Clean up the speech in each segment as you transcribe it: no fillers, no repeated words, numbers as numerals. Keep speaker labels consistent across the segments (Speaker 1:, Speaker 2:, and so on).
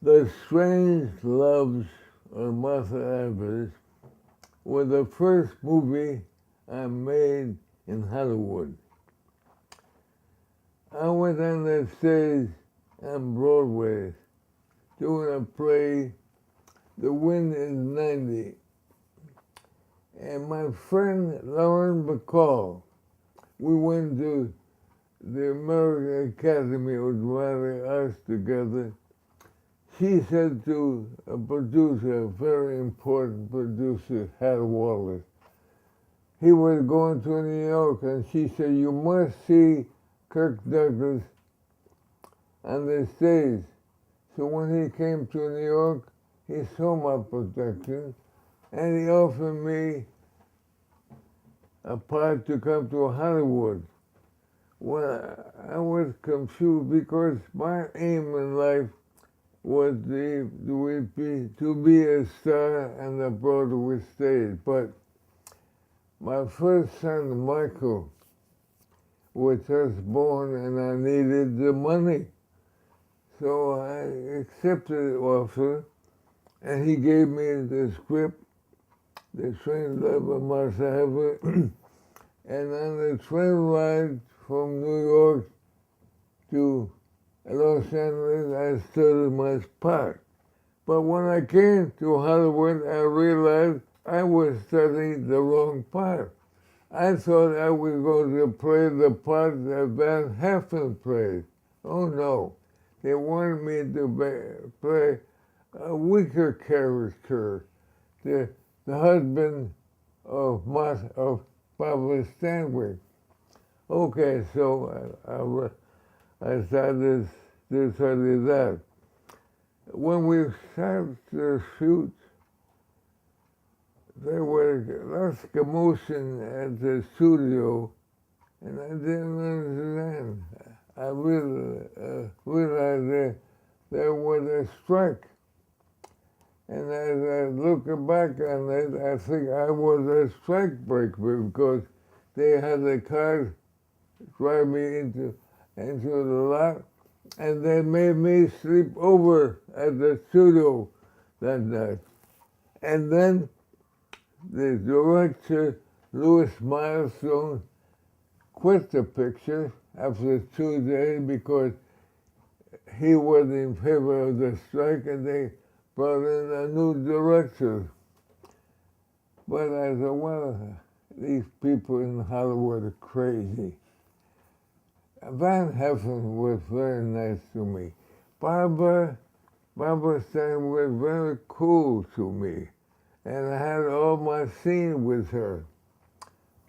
Speaker 1: The Strange Loves of Martha Ivers was the first movie I made in Hollywood. I was on the stage on Broadway doing a play, The Wind is 90. And my friend Lauren Bacall, we went to the American Academy of Dramatic Arts together. She said to a producer, a very important producer, Hal Wallace, he was going to New York, and she said, you must see Kirk Douglas on the stage. So when he came to New York, he saw my production, and he offered me a part to come to Hollywood. Well, I was confused because my aim in life was to be a star on the Broadway stage. But my first son, Michael, was just born and I needed the money. So I accepted the offer and he gave me the script, The Strange Love of Martha Ivers, and on the train ride from New York to Los Angeles, I started my part. But when I came to Hollywood, I realized I was studying the wrong part. I thought I was going to play the part that Van Heflin played. Oh no, they wanted me to play a weaker character, the husband of Barbara Stanwyck. Okay, so I started to study that. When we started to shoot, there was lots of commotion at the studio, and I didn't understand. I realized that there was a strike. And as I look back on it, I think I was a strike breaker because they had the car drive me into the lot, and they made me sleep over at the studio that night. And then the director, Louis Milestone, quit the picture after 2 days because he was in favor of the strike, and they brought in a new director. But I said, well, these people in Hollywood are crazy. Van Heflin was very nice to me. Barbara Stein was very cool to me, and I had all my scenes with her.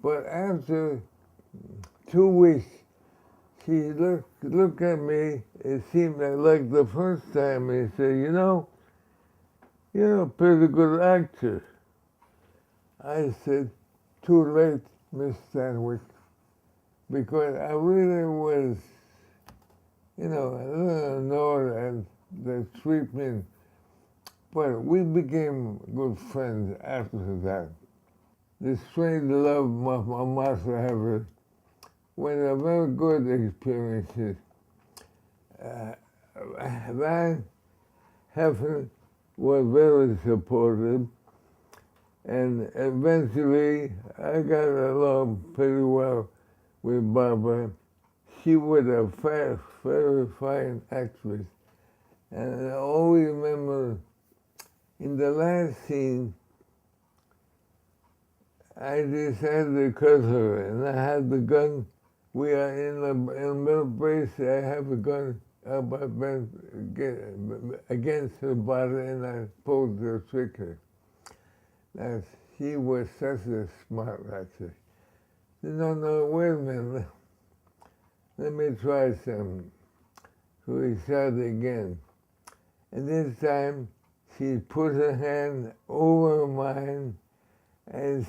Speaker 1: But after 2 weeks, she looked at me, it seemed like the first time, and said, you're a pretty good actor. I said, too late, Miss Stanwyck, because I really was, a little annoyed at the treatment. But we became good friends after that. The Strange Love of Martha Ivers was a very good experience. Van Heflin was very supportive, and eventually I got along pretty well with Barbara. She was a very fine actress, and I always remember in the last scene, I decided to cut her, and I had the gun. We are in the middle place. I have a gun against her body, and I pulled the trigger. Now, she was such a smart actress. No, wait a minute. Let me try something. So we started again. And this time, she put her hand over mine, and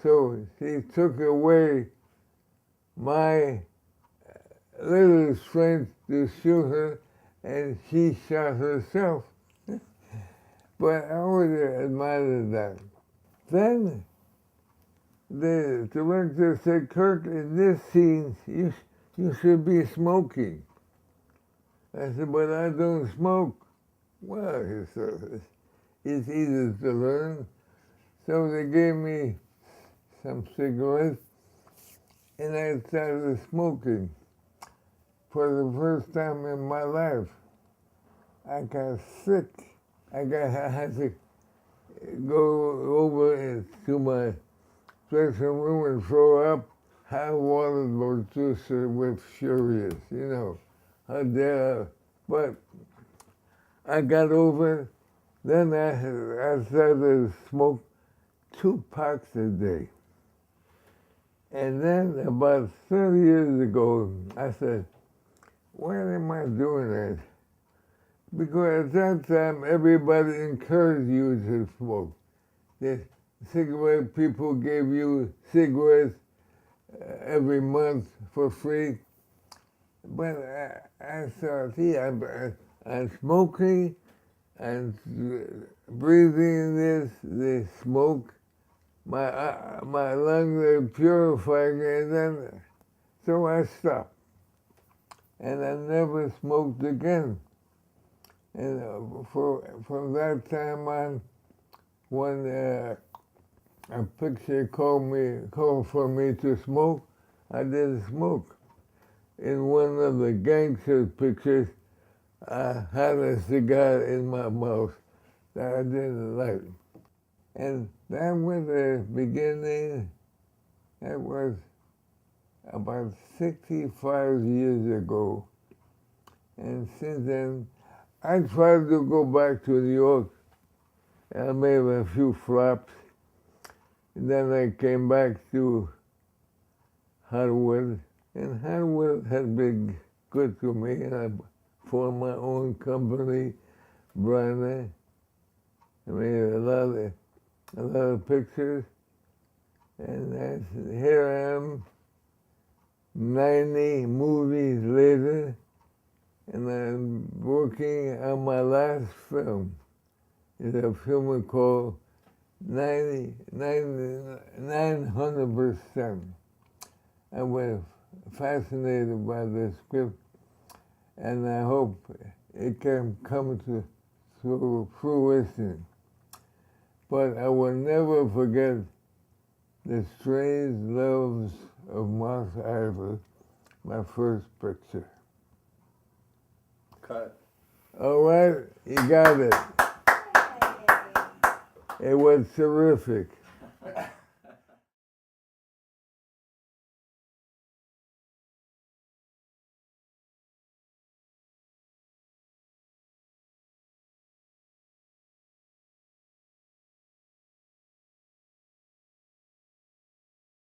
Speaker 1: so she took away my little strength to shoot her, and she shot herself. But I always admired that. Then the director said, Kirk, in this scene, you should be smoking. I said, but I don't smoke. Well, he said, it's easy to learn. So they gave me some cigarettes, and I started smoking. For the first time in my life, I got sick. I had to go over to my dressing room and throw up hot water with furious, you know. How dare I? But I got over it. Then I started to smoke 2 packs a day. And then about 30 years ago, I said, why am I doing that? Because at that time, everybody encouraged you to smoke. The cigarette people gave you cigarettes every month for free. But I thought, I'm smoking and breathing this smoke. My lungs are purifying, and then so I stopped. And I never smoked again. And from that time on, when a picture called for me to smoke, I didn't smoke. In one of the gangster pictures, I had a cigar in my mouth that I didn't like. And that was the beginning. That was about 65 years ago. And since then, I tried to go back to New York. I made a few flops. And then I came back to Hollywood. And Hollywood had been good to me. And I formed my own company, Brenner. I made a lot of pictures. And here I am, 90 movies later, and I'm working on my last film. It's a film called 900%. I was fascinated by the script, and I hope it can come to fruition. But I will never forget The Strange Loves of Moss Ivers, my first picture.
Speaker 2: Cut.
Speaker 1: All right, you got it. It was terrific.